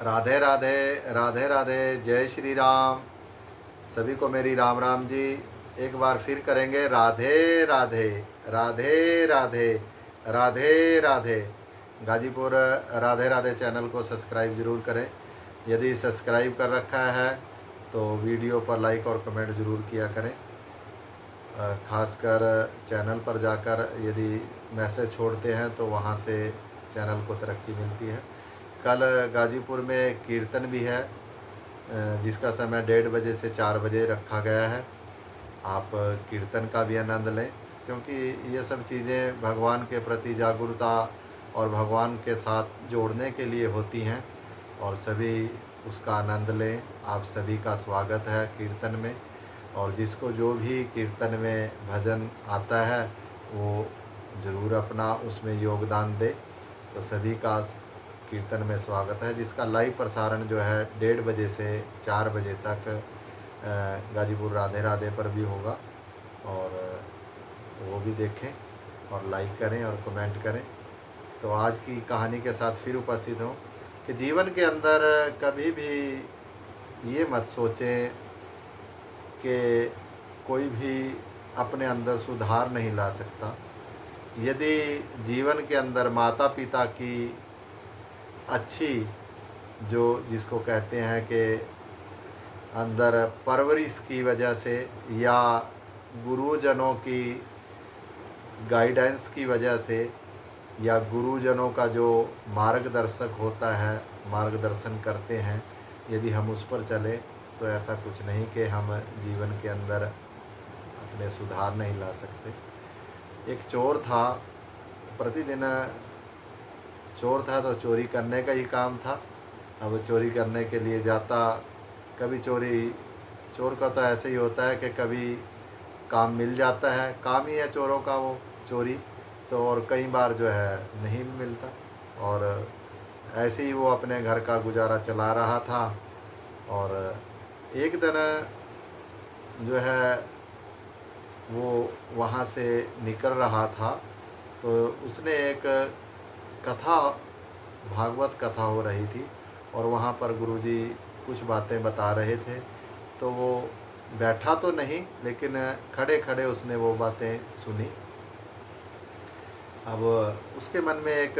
राधे राधे राधे राधे। जय श्री राम। सभी को मेरी राम राम जी। एक बार फिर करेंगे राधे राधे राधे राधे राधे राधे। गाजीपुर राधे राधे चैनल को सब्सक्राइब ज़रूर करें। यदि सब्सक्राइब कर रखा है तो वीडियो पर लाइक और कमेंट ज़रूर किया करें। खासकर चैनल पर जाकर यदि मैसेज छोड़ते हैं तो वहाँ से चैनल को तरक्की मिलती है। कल गाजीपुर में कीर्तन भी है जिसका समय 1:30 बजे से 4 बजे रखा गया है। आप कीर्तन का भी आनंद लें, क्योंकि ये सब चीज़ें भगवान के प्रति जागरूकता और भगवान के साथ जोड़ने के लिए होती हैं और सभी उसका आनंद लें। आप सभी का स्वागत है कीर्तन में, और जिसको जो भी कीर्तन में भजन आता है वो ज़रूर अपना उसमें योगदान दे। तो सभी का कीर्तन में स्वागत है, जिसका लाइव प्रसारण जो है 1:30 बजे से 4 बजे तक गाजीपुर राधे राधे पर भी होगा, और वो भी देखें और लाइक करें और कमेंट करें। तो आज की कहानी के साथ फिर उपस्थित हूँ कि जीवन के अंदर कभी भी ये मत सोचें कि कोई भी अपने अंदर सुधार नहीं ला सकता। यदि जीवन के अंदर माता पिता की अच्छी जो जिसको कहते हैं कि अंदर परवरिश की वजह से या गुरुजनों की गाइडेंस की वजह से या गुरुजनों का जो मार्गदर्शक होता है, मार्गदर्शन करते हैं, यदि हम उस पर चलें तो ऐसा कुछ नहीं कि हम जीवन के अंदर अपने सुधार नहीं ला सकते। एक चोर था, प्रतिदिन चोर था तो चोरी करने का ही काम था। अब चोरी करने के लिए जाता, कभी चोर का तो ऐसे ही होता है कि कभी काम मिल जाता है, काम ही है चोरों का वो चोरी, तो और कई बार जो है नहीं मिलता। और ऐसे ही वो अपने घर का गुजारा चला रहा था। और एक दिन जो है वो वहाँ से निकल रहा था तो उसने एक कथा, भागवत कथा हो रही थी और वहाँ पर गुरुजी कुछ बातें बता रहे थे। तो वो बैठा तो नहीं, लेकिन खड़े खड़े उसने वो बातें सुनी। अब उसके मन में एक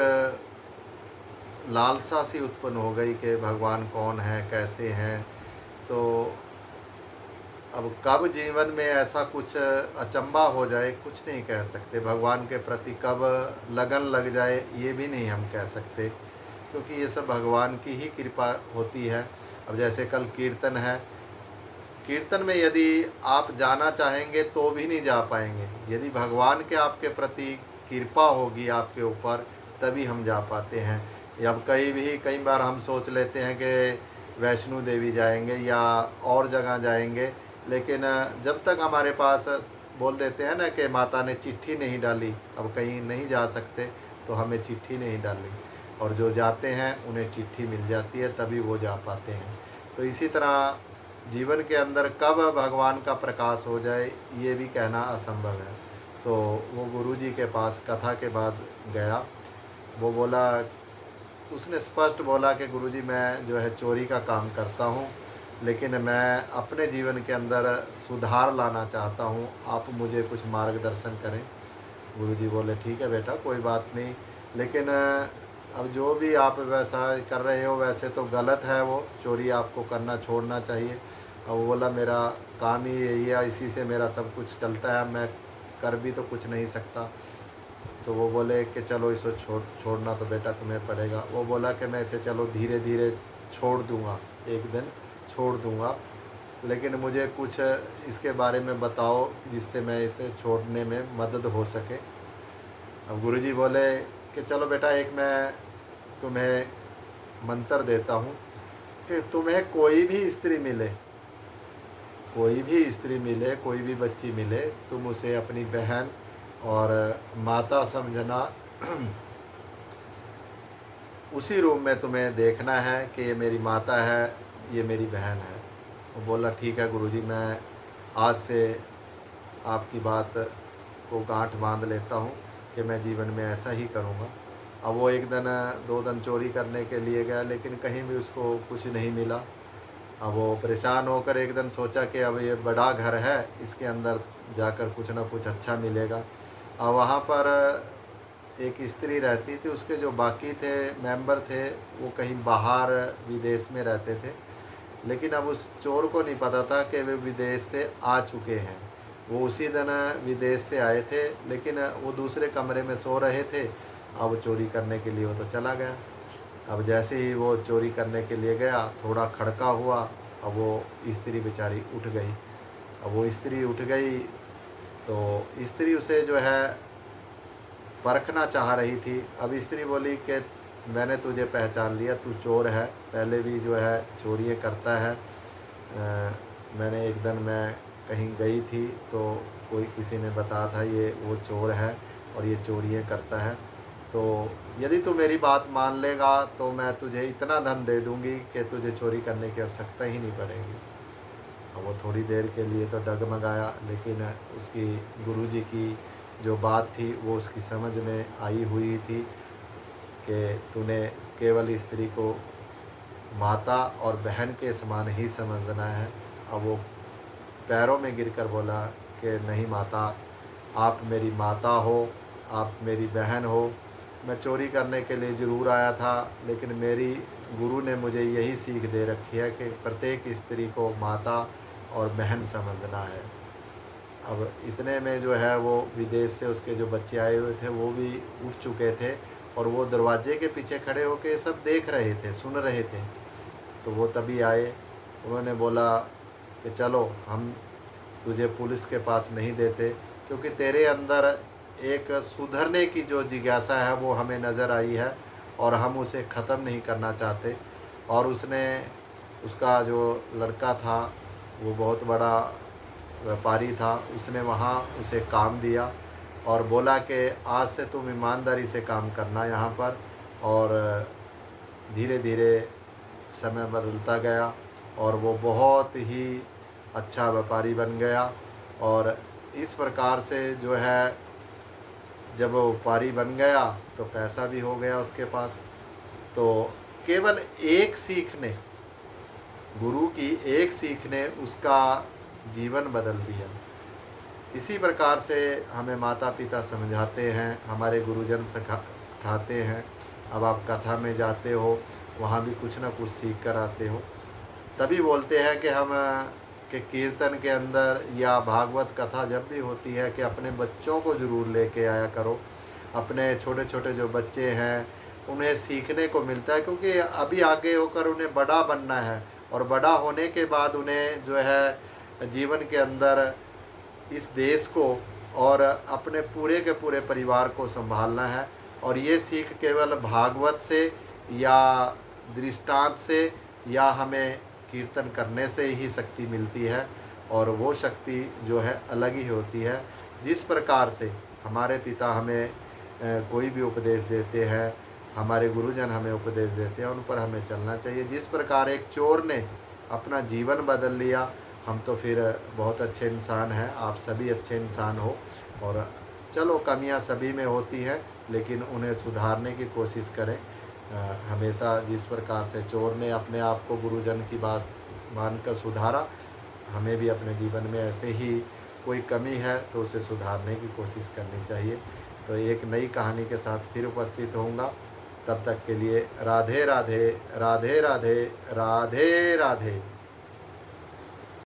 लालसा सी उत्पन्न हो गई कि भगवान कौन है, कैसे हैं। तो अब कब जीवन में ऐसा कुछ अचंभा हो जाए कुछ नहीं कह सकते। भगवान के प्रति कब लगन लग जाए ये भी नहीं हम कह सकते, क्योंकि ये सब भगवान की ही कृपा होती है। अब जैसे कल कीर्तन है, कीर्तन में यदि आप जाना चाहेंगे तो भी नहीं जा पाएंगे। यदि भगवान के आपके प्रति कृपा होगी आपके ऊपर तभी हम जा पाते हैं। अब कई बार हम सोच लेते हैं कि वैष्णो देवी जाएंगे या और जगह जाएंगे, लेकिन जब तक हमारे पास बोल देते हैं ना कि माता ने चिट्ठी नहीं डाली, अब कहीं नहीं जा सकते तो हमें चिट्ठी नहीं डाली, और जो जाते हैं उन्हें चिट्ठी मिल जाती है तभी वो जा पाते हैं। तो इसी तरह जीवन के अंदर कब भगवान का प्रकाश हो जाए ये भी कहना असंभव है। तो वो गुरुजी के पास कथा के बाद गया। वो बोला, उसने स्पष्ट बोला कि गुरुजी मैं जो है चोरी का काम करता हूँ, लेकिन मैं अपने जीवन के अंदर सुधार लाना चाहता हूँ, आप मुझे कुछ मार्गदर्शन करें। गुरुजी बोले ठीक है बेटा, कोई बात नहीं, लेकिन अब जो भी आप वैसा कर रहे हो वैसे तो गलत है, वो चोरी आपको करना छोड़ना चाहिए। अब वो बोला मेरा काम ही यही है, इसी से मेरा सब कुछ चलता है, मैं कर भी तो कुछ नहीं सकता। तो वो बोले कि चलो इसको छोड़ना तो बेटा तुम्हें पड़ेगा। वो बोला कि मैं इसे चलो धीरे धीरे छोड़ दूँगा, एक दिन छोड़ दूँगा, लेकिन मुझे कुछ इसके बारे में बताओ जिससे मैं इसे छोड़ने में मदद हो सके। अब गुरुजी बोले कि चलो बेटा, एक मैं तुम्हें मंत्र देता हूँ कि तुम्हें कोई भी स्त्री मिले, कोई भी स्त्री मिले, कोई भी बच्ची मिले, तुम उसे अपनी बहन और माता समझना। उसी रूम में तुम्हें देखना है कि ये मेरी माता है, ये मेरी बहन है। वो बोला ठीक है गुरुजी, मैं आज से आपकी बात को गांठ बांध लेता हूँ कि मैं जीवन में ऐसा ही करूँगा। अब वो एक दिन 2 दिन चोरी करने के लिए गया, लेकिन कहीं भी उसको कुछ नहीं मिला। अब वो परेशान होकर एक दिन सोचा कि अब ये बड़ा घर है, इसके अंदर जाकर कुछ ना कुछ अच्छा मिलेगा। अब वहाँ पर एक स्त्री रहती थी, उसके जो बाकी थे मेंबर थे वो कहीं बाहर विदेश में रहते थे। लेकिन अब उस चोर को नहीं पता था कि वे विदेश से आ चुके हैं। वो उसी दिन विदेश से आए थे, लेकिन वो दूसरे कमरे में सो रहे थे। अब चोरी करने के लिए वो तो चला गया। अब जैसे ही वो चोरी करने के लिए गया, थोड़ा खड़का हुआ, अब वो स्त्री बेचारी उठ गई। अब वो स्त्री उठ गई तो स्त्री उसे जो है परखना चाह रही थी। अब स्त्री बोली कि मैंने तुझे पहचान लिया, तू चोर है, पहले भी जो है चोरियाँ करता है। मैंने एक दिन मैं कहीं गई थी तो कोई किसी ने बताया था ये वो चोर है और ये चोरियाँ करता है। तो यदि तू मेरी बात मान लेगा तो मैं तुझे इतना धन दे दूँगी कि तुझे चोरी करने की आवश्यकता ही नहीं पड़ेगी। अब वो थोड़ी देर के लिए तो डगमगाया, लेकिन उसकी गुरुजी की जो बात थी वो उसकी समझ में आई हुई थी कि तूने केवल स्त्री को माता और बहन के समान ही समझना है। अब वो पैरों में गिरकर बोला कि नहीं माता, आप मेरी माता हो, आप मेरी बहन हो। मैं चोरी करने के लिए ज़रूर आया था, लेकिन मेरी गुरु ने मुझे यही सीख दे रखी है कि प्रत्येक स्त्री को माता और बहन समझना है। अब इतने में जो है वो विदेश से उसके जो बच्चे आए हुए थे वो भी उठ चुके थे और वो दरवाजे के पीछे खड़े होकर सब देख रहे थे, सुन रहे थे। तो वो तभी आए, उन्होंने बोला कि चलो हम तुझे पुलिस के पास नहीं देते, क्योंकि तेरे अंदर एक सुधरने की जो जिज्ञासा है वो हमें नज़र आई है और हम उसे ख़त्म नहीं करना चाहते। और उसका जो लड़का था वो बहुत बड़ा व्यापारी था, उसने वहाँ उसे काम दिया और बोला कि आज से तुम ईमानदारी से काम करना यहाँ पर। और धीरे धीरे समय बदलता गया और वो बहुत ही अच्छा व्यापारी बन गया। और इस प्रकार से जो है जब वो व्यापारी बन गया तो पैसा भी हो गया उसके पास। तो केवल एक सीख ने, गुरु की एक सीख ने उसका जीवन बदल दिया। इसी प्रकार से हमें माता पिता समझाते हैं, हमारे गुरुजन सिखाते हैं। अब आप कथा में जाते हो, वहाँ भी कुछ ना कुछ सीख कर आते हो। तभी बोलते हैं कि हम कि कीर्तन के अंदर या भागवत कथा जब भी होती है कि अपने बच्चों को ज़रूर लेके आया करो। अपने छोटे छोटे जो बच्चे हैं उन्हें सीखने को मिलता है, क्योंकि अभी आगे होकर उन्हें बड़ा बनना है और बड़ा होने के बाद उन्हें जो है जीवन के अंदर इस देश को और अपने पूरे के पूरे परिवार को संभालना है। और ये सीख केवल भागवत से या दृष्टांत से या हमें कीर्तन करने से ही शक्ति मिलती है। और वो शक्ति जो है अलग ही होती है। जिस प्रकार से हमारे पिता हमें कोई भी उपदेश देते हैं, हमारे गुरुजन हमें उपदेश देते हैं, उन पर हमें चलना चाहिए। जिस प्रकार एक चोर ने अपना जीवन बदल लिया, हम तो फिर बहुत अच्छे इंसान हैं, आप सभी अच्छे इंसान हो। और चलो कमियां सभी में होती हैं, लेकिन उन्हें सुधारने की कोशिश करें। हमेशा जिस प्रकार से चोर ने अपने आप को गुरुजन की बात मानकर सुधारा, हमें भी अपने जीवन में ऐसे ही कोई कमी है तो उसे सुधारने की कोशिश करनी चाहिए। तो एक नई कहानी के साथ फिर उपस्थित होऊंगा। तब तक के लिए राधे राधे, राधे राधे, राधे राधे।